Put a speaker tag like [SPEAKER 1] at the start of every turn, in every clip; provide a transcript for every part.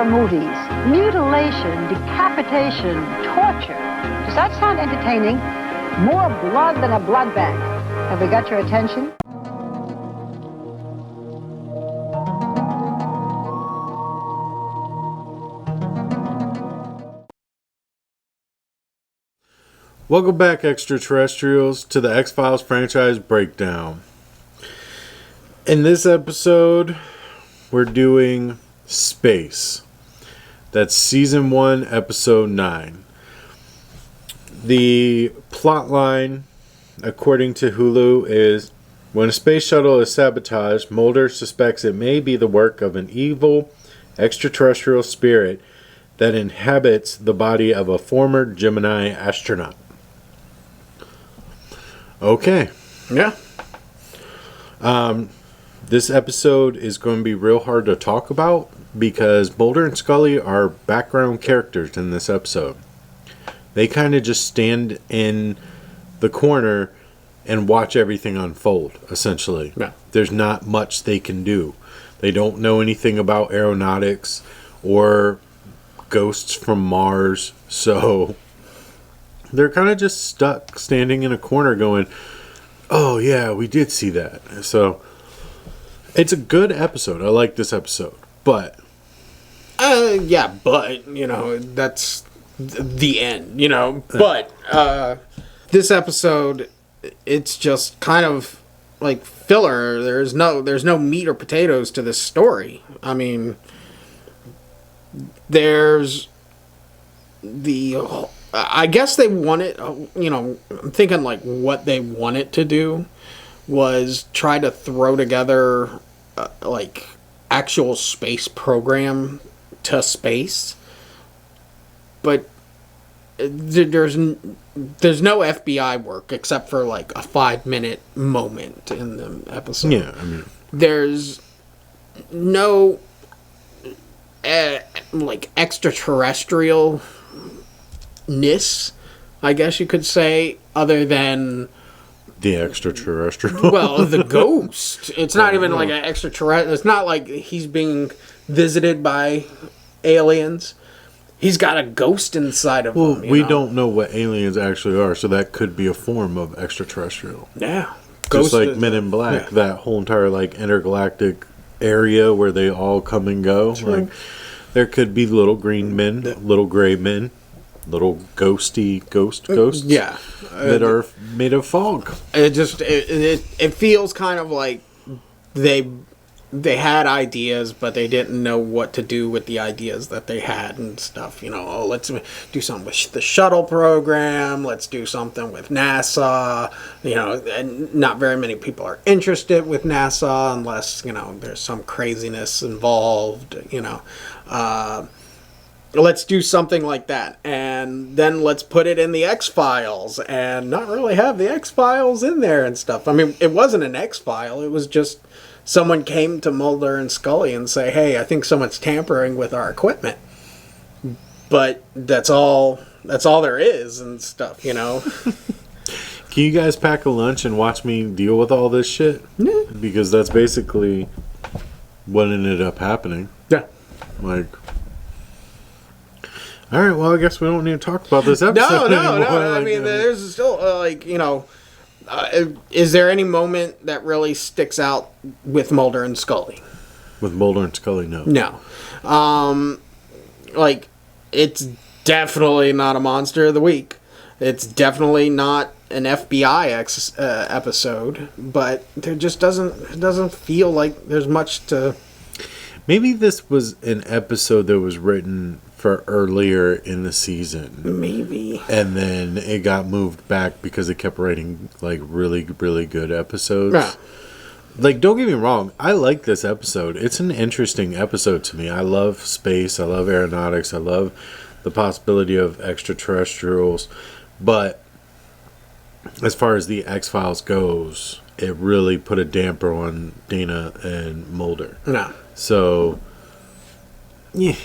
[SPEAKER 1] horror movies, mutilation, decapitation, torture. Does that sound entertaining? More blood than a blood bank. Have we got your attention?
[SPEAKER 2] Welcome back, extraterrestrials, to the X-Files franchise breakdown. In this episode, we're doing Space. That's Season 1, Episode 9. The plot line, according to Hulu, is when a space shuttle is sabotaged, Mulder suspects it may be the work of an evil extraterrestrial spirit that inhabits the body of a former Gemini astronaut. Okay.
[SPEAKER 3] Yeah.
[SPEAKER 2] This episode is going to be real hard to talk about because Mulder and Scully are background characters in this episode. They kind of just stand in the corner and watch everything unfold, essentially.
[SPEAKER 3] Yeah.
[SPEAKER 2] There's not much they can do. They don't know anything about aeronautics or ghosts from Mars, so they're kind of just stuck standing in a corner going, oh yeah, we did see that. So it's a good episode. I like this episode. But
[SPEAKER 3] yeah, but, you know, that's the end, you know. But this episode, it's just kind of like filler. There's no meat or potatoes to this story. I mean, there's I guess they wanted, you know, I'm thinking like what they wanted to do was try to throw together like actual space program to space, but there's no FBI work except for like a 5-minute moment in the episode.
[SPEAKER 2] yeah, I mean,
[SPEAKER 3] There's no like extraterrestrial ness, I guess you could say, other than
[SPEAKER 2] the extraterrestrial.
[SPEAKER 3] well, the ghost. It's not even like an extraterrestrial. It's not like he's being visited by aliens. He's got a ghost inside of him.
[SPEAKER 2] We don't know what aliens actually are, so that could be a form of extraterrestrial.
[SPEAKER 3] Yeah,
[SPEAKER 2] Just like Men in Black, that whole entire like intergalactic area where they all come and go.
[SPEAKER 3] True.
[SPEAKER 2] Like, there could be little green men, little gray men, little ghosts
[SPEAKER 3] Yeah,
[SPEAKER 2] that are made of fog.
[SPEAKER 3] it feels kind of like they had ideas, but they didn't know what to do with the ideas that they had and stuff. You know, oh, let's do something with the shuttle program. Let's do something with NASA. You know, and not very many people are interested with NASA unless, you know, there's some craziness involved. You know, let's do something like that, and then let's put it in the X-Files and not really have the X-Files in there and stuff. I mean, it wasn't an X-File. It was just someone came to Mulder and Scully and say, hey, I think someone's tampering with our equipment. But that's all there is and stuff, you know.
[SPEAKER 2] Can you guys pack a lunch and watch me deal with all this shit?
[SPEAKER 3] Yeah.
[SPEAKER 2] Because that's basically what ended up happening.
[SPEAKER 3] Yeah.
[SPEAKER 2] Like, all right, well, I guess we don't need to talk about this episode anymore.
[SPEAKER 3] No. I mean, there's still, like, you know, is there any moment that really sticks out with Mulder and Scully?
[SPEAKER 2] With Mulder and Scully, no.
[SPEAKER 3] No. Like, it's definitely not a Monster of the Week. It's definitely not an FBI episode, but there just doesn't feel like there's much to...
[SPEAKER 2] Maybe this was an episode that was written for earlier in the season.
[SPEAKER 3] Maybe.
[SPEAKER 2] And then it got moved back because it kept writing, like, really, really good episodes.
[SPEAKER 3] Yeah.
[SPEAKER 2] Like, don't get me wrong, I like this episode. It's an interesting episode to me. I love space, I love aeronautics, I love the possibility of extraterrestrials. But as far as the X-Files goes, it really put a damper on Dana and Mulder.
[SPEAKER 3] No.
[SPEAKER 2] So... yeah.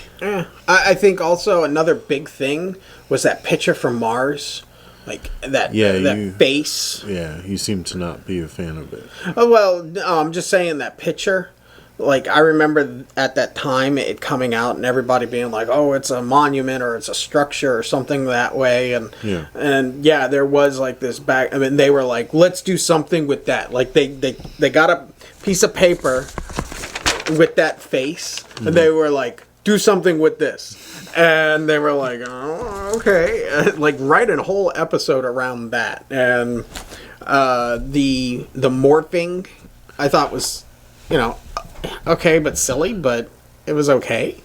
[SPEAKER 3] I think also another big thing was that picture from Mars. Like, that face.
[SPEAKER 2] Yeah, you seem to not be a fan of it.
[SPEAKER 3] Oh, well, I'm just saying that picture like I remember at that time it coming out and everybody being like, "Oh, it's a monument or it's a structure or something that way," and there was like this back. I mean, they were like, "Let's do something with that." Like they got a piece of paper with that face, and they were like, "Do something with this," and they were like, "Oh, okay," like write a whole episode around that, and the morphing I thought was, okay, but silly, but it was okay.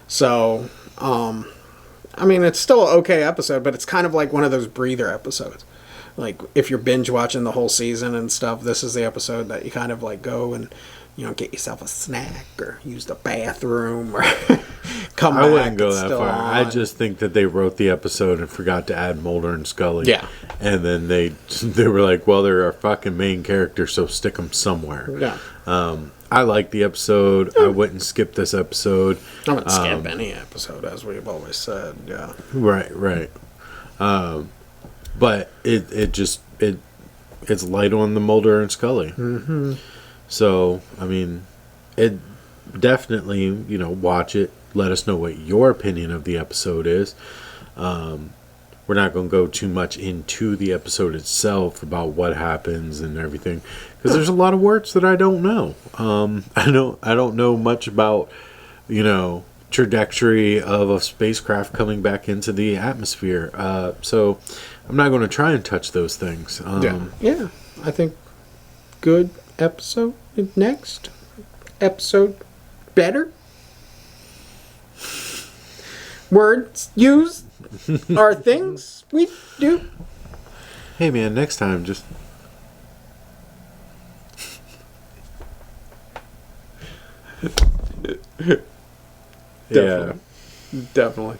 [SPEAKER 3] So, I mean, it's still an okay episode, but it's kind of like one of those breather episodes. Like, if you're binge watching the whole season and stuff, this is the episode that you kind of like go and, get yourself a snack or use the bathroom or come back.
[SPEAKER 2] I wouldn't go
[SPEAKER 3] it's
[SPEAKER 2] that
[SPEAKER 3] still
[SPEAKER 2] far.
[SPEAKER 3] on.
[SPEAKER 2] I just think that they wrote the episode and forgot to add Mulder and Scully.
[SPEAKER 3] Yeah.
[SPEAKER 2] And then they were like, well, they're our fucking main character, so stick them somewhere.
[SPEAKER 3] Yeah.
[SPEAKER 2] I like the episode. I wouldn't skip this episode.
[SPEAKER 3] I wouldn't skip any episode, as we've always said. Yeah.
[SPEAKER 2] Right. But it's light on the Mulder and Scully. Mm-hmm. So, I mean, it definitely, watch it. Let us know what your opinion of the episode is. We're not going to go too much into the episode itself about what happens and everything, because there's a lot of words that I don't know. I don't know much about, trajectory of a spacecraft coming back into the atmosphere. So I'm not going to try and touch those things.
[SPEAKER 3] Yeah. I think good episode. Next episode better. Words used are things we do.
[SPEAKER 2] Hey man, next time just
[SPEAKER 3] Definitely.